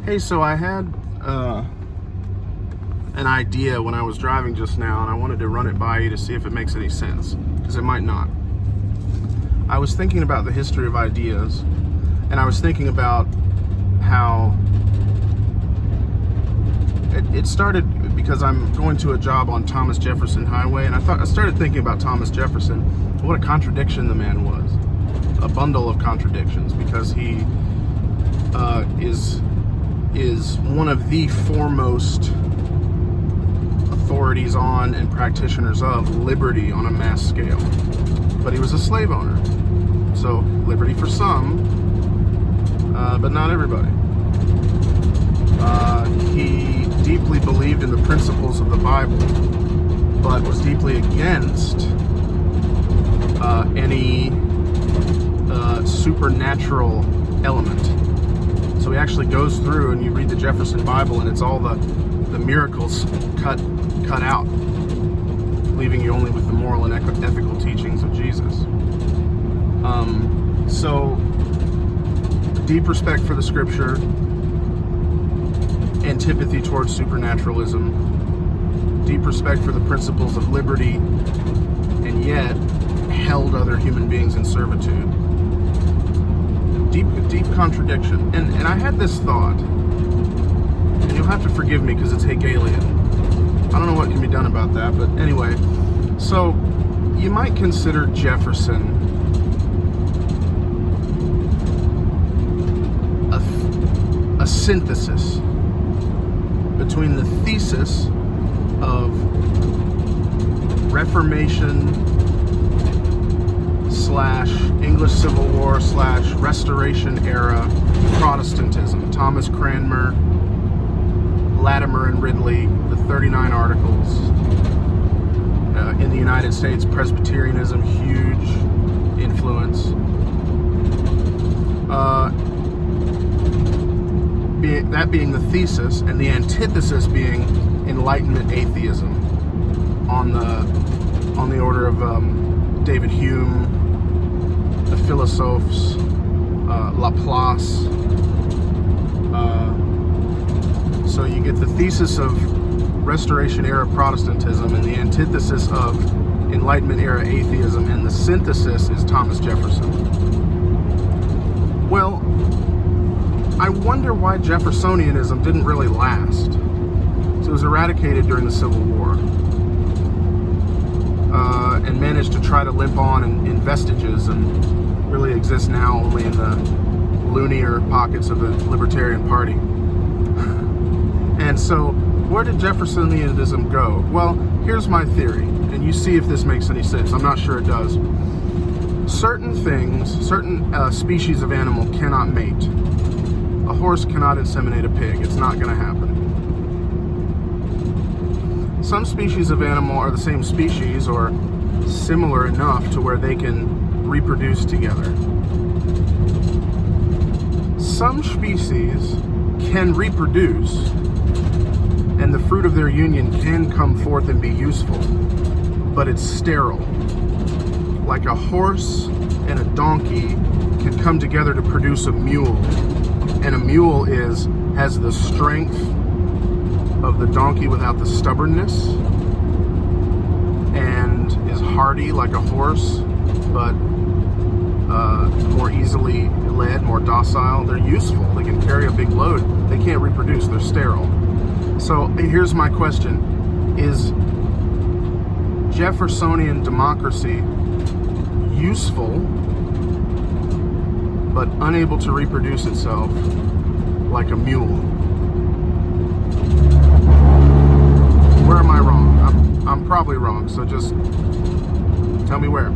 Hey, so I had an idea when I was driving just now, and I wanted to run it by you to see if it makes any sense, because it might not. I was thinking about the history of ideas, and I was thinking about how it started because I'm going to a job on Thomas Jefferson Highway, and I started thinking about Thomas Jefferson. What a contradiction the man was. A bundle of contradictions, because he is one of the foremost authorities on and practitioners of liberty on a mass scale. But he was a slave owner. So liberty for some, but not everybody. He deeply believed in the principles of the Bible, but was deeply against any supernatural element. So he actually goes through, and you read the Jefferson Bible, and it's all the miracles cut out, leaving you only with the moral and ethical teachings of Jesus. So deep respect for the scripture, antipathy towards supernaturalism, deep respect for the principles of liberty, and yet held other human beings in servitude. Deep contradiction. And I had this thought, and you'll have to forgive me because it's Hegelian. I don't know what can be done about that, but anyway. So you might consider Jefferson a synthesis between the thesis of Reformation / English Civil War / Restoration era Protestantism. Thomas Cranmer, Latimer and Ridley, the 39 Articles. In the United States, Presbyterianism, huge influence. That being the thesis, and the antithesis being Enlightenment atheism, on the order of David Hume, the Philosophes, Laplace. So you get the thesis of Restoration era Protestantism and the antithesis of Enlightenment era atheism, and the synthesis is Thomas Jefferson. Well, I wonder why Jeffersonianism didn't really last. So it was eradicated during the Civil War, and managed to try to limp on in vestiges, and really exists now only in the loonier pockets of the Libertarian Party. And so, where did Jeffersonianism go? Well, here's my theory, and you see if this makes any sense. I'm not sure it does. Certain things, certain species of animal cannot mate. A horse cannot inseminate a pig. It's not going to happen. Some species of animal are the same species or similar enough to where they can reproduce together. Some species can reproduce, and the fruit of their union can come forth and be useful, but it's sterile. Like a horse and a donkey can come together to produce a mule, and a mule has the strength of the donkey without the stubbornness, and is hardy like a horse, but more easily led, more docile. They're useful. They can carry a big load. They can't reproduce. They're sterile. So here's my question. Is Jeffersonian democracy useful but unable to reproduce itself like a mule? Where am I wrong? I'm probably wrong, so just tell me where.